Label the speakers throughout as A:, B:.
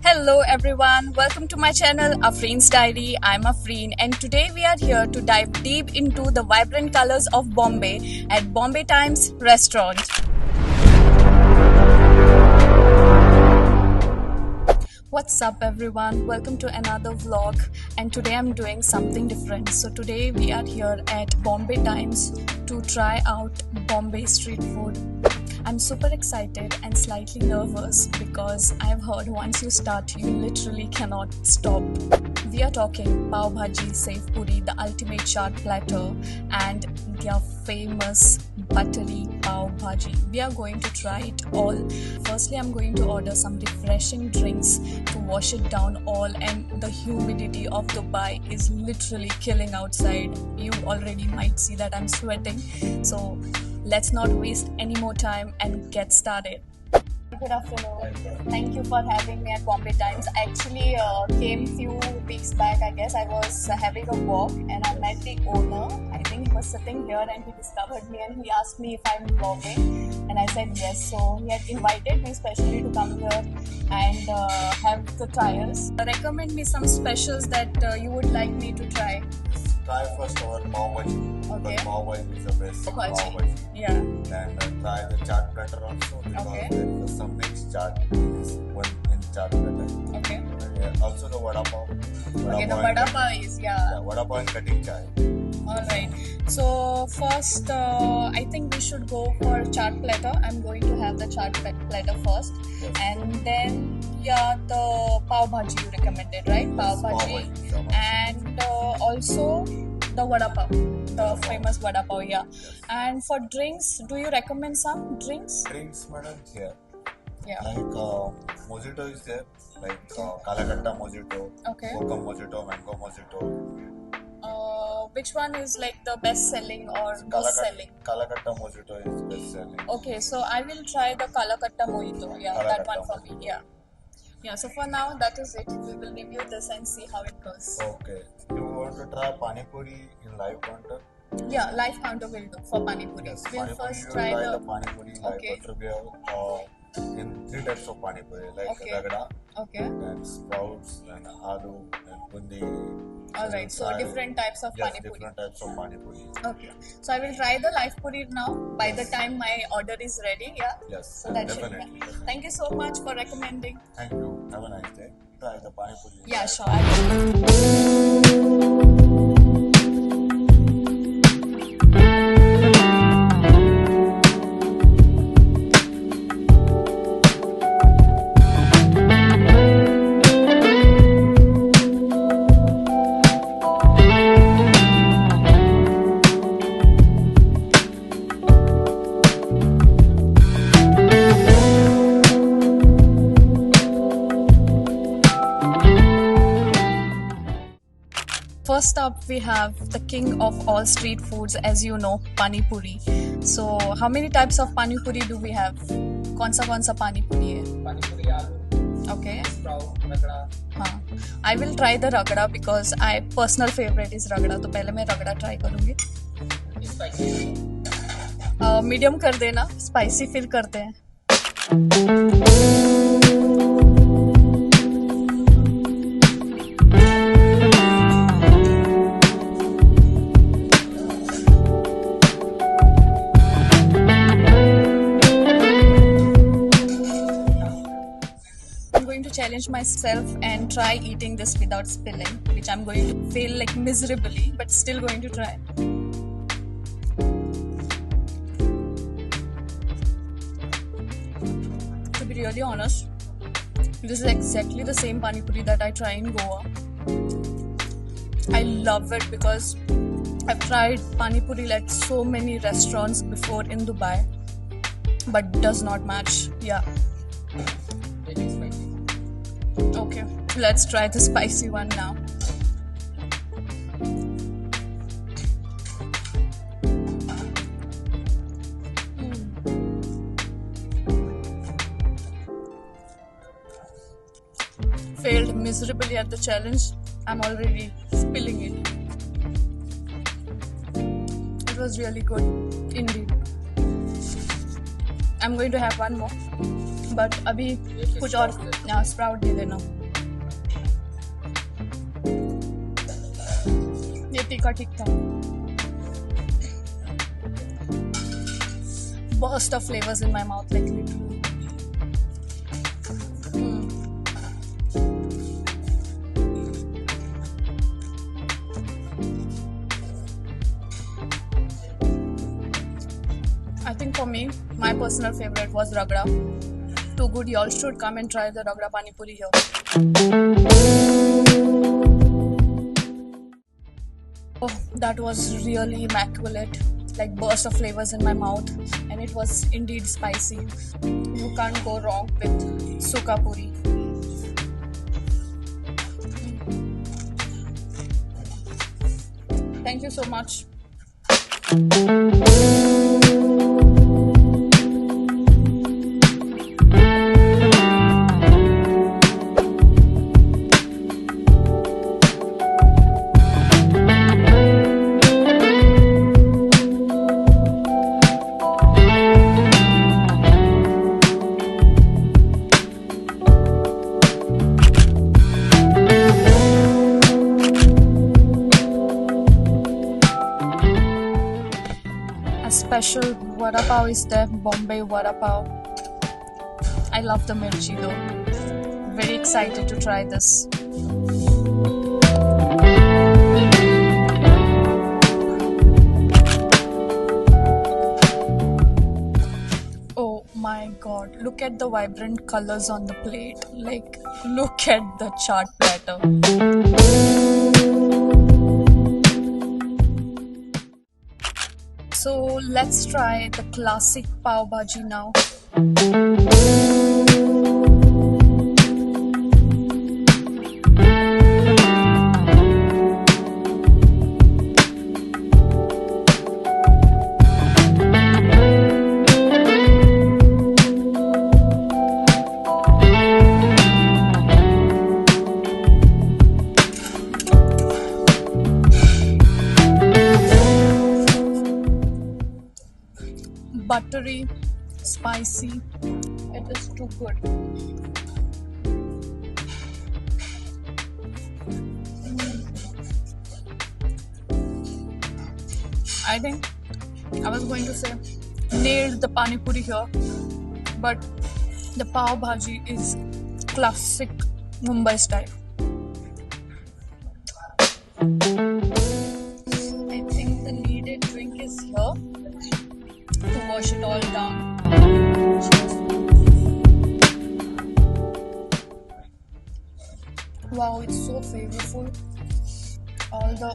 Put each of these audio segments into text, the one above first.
A: Hello everyone, welcome to my channel Afreen's Diary. I'm Afreen and today we are here to dive deep into the vibrant colors of Bombay at Bombay Times restaurant. What's up everyone, welcome to another vlog and today I'm doing something different. So today we are here at Bombay Times to try out Bombay street food. I'm super excited and slightly nervous because I've heard once you start, you literally cannot stop. We are talking Pav Bhaji, Sev Puri, the ultimate chaat platter, and their famous buttery Pav Bhaji. We are going to try it all. Firstly, I'm going to order some refreshing drinks to wash it down all, and the humidity of Dubai is literally killing outside. You already might see that I'm sweating. So let's not waste any more time and get started. Good afternoon. Thank you for having me at Bombay Times. I actually came few weeks back, I guess. I was having a walk and I met the owner. I think he was sitting here and he discovered me and he asked me if I'm vlogging and I said yes. So he had invited me specially to come here and have the trials. Recommend me some specials that you would like me to try.
B: Try first our Pav Bhaji.
A: Okay.
B: Because Pav Bhaji is the best
A: Pav
B: Pav
A: Bhaji.
B: Bhaji.
A: Yeah.
B: And try the chaat platter also because
A: Okay.
B: there is some mixed chaat is one in chaat platter.
A: Okay.
B: And also the vada pav.
A: Okay, the vada pav is,
B: Yeah, vada pav and cutting chai.
A: Alright, so first I think we should go for chaat platter. I'm going to have the chaat platter first,
B: Yes.
A: and then the pav bhaji you recommended, right? Pav
B: Yes, pav
A: bhaji,
B: bhaji, shabash.
A: and also the vada pav, the famous vada pav, yeah. And for drinks, do you recommend some drinks?
B: Drinks, madam, here.
A: Yeah.
B: Like mojito is there. Like Kalakatta mojito,
A: Okay.
B: Kokum mojito, mango mojito.
A: Which one is like the best selling or most selling?
B: Kalakatta mojito is best selling.
A: Okay, so I will try the Kalakatta Mojito. Yeah, that one for me. Yeah. Yeah, so for now, that is it. We will review this and see how it goes.
B: Okay. You want to try Pani Puri in live counter?
A: Yeah, live counter will do for Pani Puri.
B: Yes,
A: We'll
B: Pani Puri,
A: first
B: you
A: try
B: try
A: the.
B: the Pani Puri live
A: Okay.
B: counter. We have in three types of Pani Puri, like
A: Okay.
B: ragda,
A: Okay.
B: and sprouts, and aloo, and bundi.
A: Alright, so different types of
B: Yes,
A: Pani Puri.
B: different types of Pani Puri.
A: Okay. So I will try the live Puri now. By the time my order is ready, yeah.
B: Yes,
A: So that should be.
B: definitely.
A: Thank you so much for recommending.
B: Thank you. Have a nice day. Try the Pani Puri.
A: Yeah, sure. I will. First up, we have the king of all street foods, as you know, Pani Puri. So, how many types of Pani Puri do we have? कौन सा Pani Puri है?
C: पानी पूरी आलू
A: Okay.
C: Sprout रगड़ा
A: हाँ. I will try the ragda because my personal favorite is ragda. तो पहले मैं ragda try करूँगी.
C: स्पाइसी
A: मीडियम कर देना, स्पाइसी फिर करते हैं. I'm going to challenge myself and try eating this without spilling, which I'm going to fail like miserably, but still going to try. To be really honest, this is exactly the same Pani Puri that I try in Goa. I love it because I've tried Pani Puri at so many restaurants before in Dubai, but does not match. Yeah.
C: Spicy
A: Okay, let's try the spicy one now. Failed miserably at the challenge. I'm already spilling it. It was really good, indeed. I'm going to have one more, but अभी कुछ और sprout दे देना. तीखा ठीक था. Burst of flavors in my mouth, like literally. I think for me, my personal favorite was Ragda. Too good, y'all should come and try the Ragda Pani Puri here. Oh, that was really immaculate. Like burst of flavors in my mouth, and it was indeed spicy. You can't go wrong with Sukha Puri. Thank you so much. A special vada pav is there, Bombay vada pav. I love the mirchi though. Very excited to try this. Oh my god, look at the vibrant colors on the plate. Like, look at the chaat platter. So let's try the classic pav bhaji now. Buttery, spicy, it is too good. I think I was going to say nailed the pani puri here, but the pav bhaji is classic Mumbai style. I think the needed drink is here to wash it all down. Wow, it's so flavorful. All the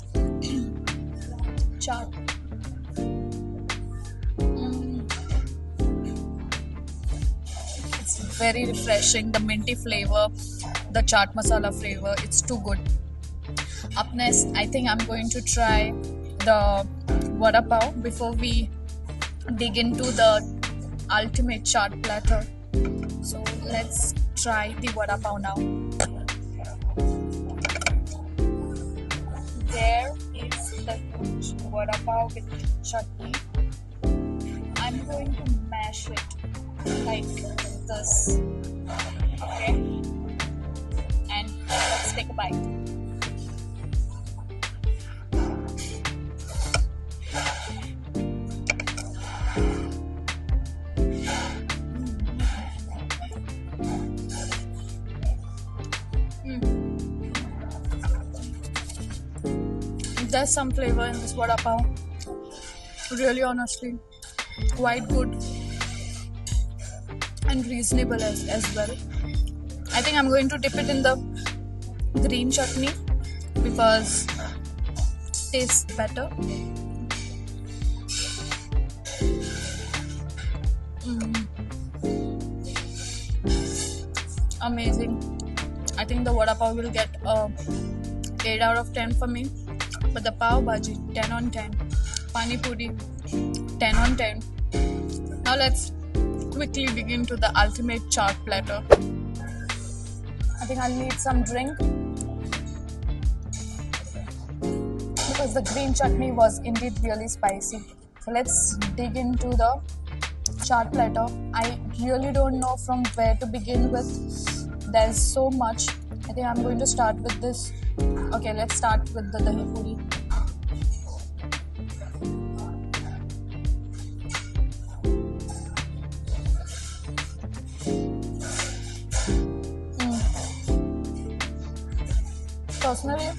A: chaat. It's very refreshing. The minty flavor, the chaat masala flavor, it's too good. Up next, I think I'm going to try the vada pav before we dig into the ultimate chaat platter. So let's try the vada pav now. There is the huge vada pav with chutney. I'm going to mash it like this. Okay? And let's take a bite. There's some flavor in this vada pav. Really, honestly, quite good and reasonable as well. I think I'm going to dip it in the green chutney because it tastes better. Amazing. I think the vada pav will get 8 out of 10 for me. But the pav bhaji, 10 on 10. Pani puri, 10 on 10. Now let's quickly dig into the ultimate chaat platter. I think I'll need some drink because the green chutney was indeed really spicy. So let's dig into the chaat platter. I really don't know from where to begin with. There's so much. I think I'm going to start with this. Okay, let's start with the dahi puri. Personally,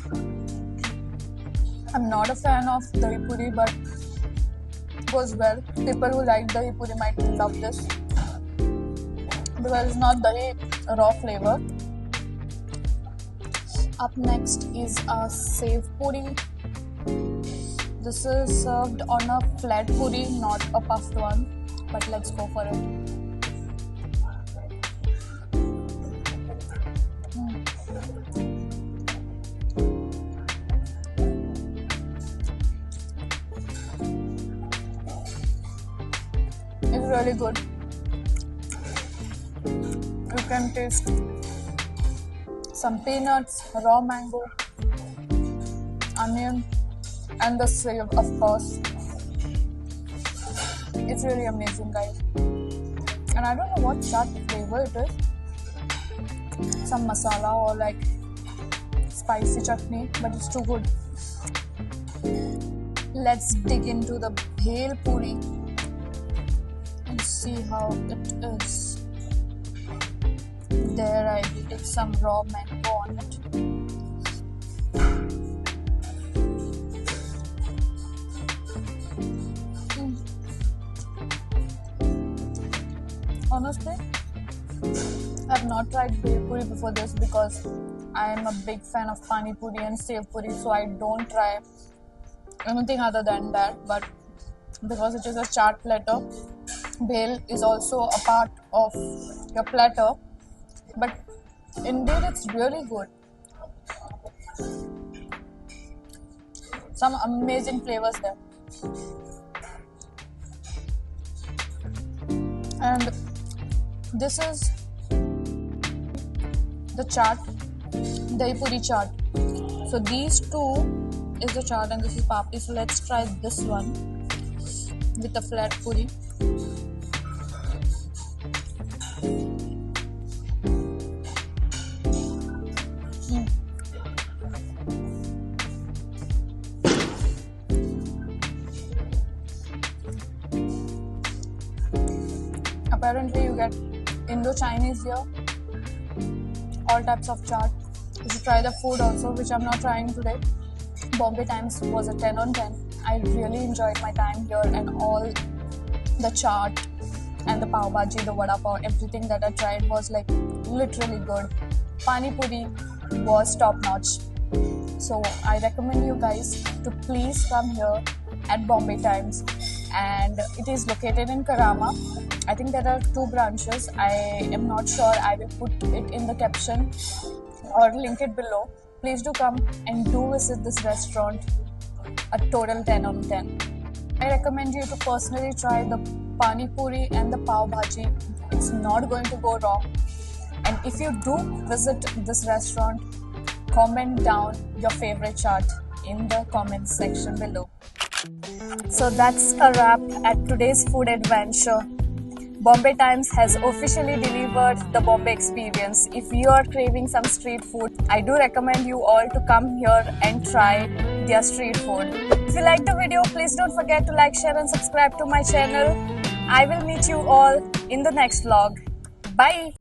A: I'm not a fan of dahi puri, but goes well. People who like dahi puri might love this because it's not dahi raw flavor. Up next is a sev puri. This is served on a flat puri, not a puffed one. But let's go for it. It's really good. You can taste some peanuts, raw mango, onion, and the sev, of course. It's really amazing, guys. And I don't know what chaat flavor it is. Some masala or like spicy chutney, but it's too good. Let's dig into the bhel puri and see how it is. There I did some raw mango on it. Honestly, I've not tried bhel puri before this because I am a big fan of pani puri and sev puri, so I don't try anything other than that. But because it is a chaat platter, bhel is also a part of your platter. But indeed, it's really good. Some amazing flavors there. And this is the chaat, dahi puri chaat. So these two is the chaat and this is papdi. So let's try this one with the flat puri. Apparently you get Indo-Chinese here, all types of chaat. You should try the food also, which I'm not trying today. Bombay Times was a 10 on 10. I really enjoyed my time here and all the chaat and the pav bhaji, the vada pav, everything that I tried was like literally good. Pani puri was top notch. So I recommend you guys to please come here at Bombay Times, and it is located in Karama. I think there are 2 branches. I am not sure. I will put it in the caption or link it below. Please do come and do visit this restaurant. A total 10 on 10. I recommend you to personally try the pani puri and the pav bhaji. It's not going to go wrong. And if you do visit this restaurant, comment down your favorite chaat in the comment section below. So that's a wrap at today's food adventure. Bombay Times has officially delivered the Bombay experience. If you are craving some street food, I do recommend you all to come here and try their street food. If you like the video, please don't forget to like, share and subscribe to my channel. I will meet you all in the next vlog. Bye!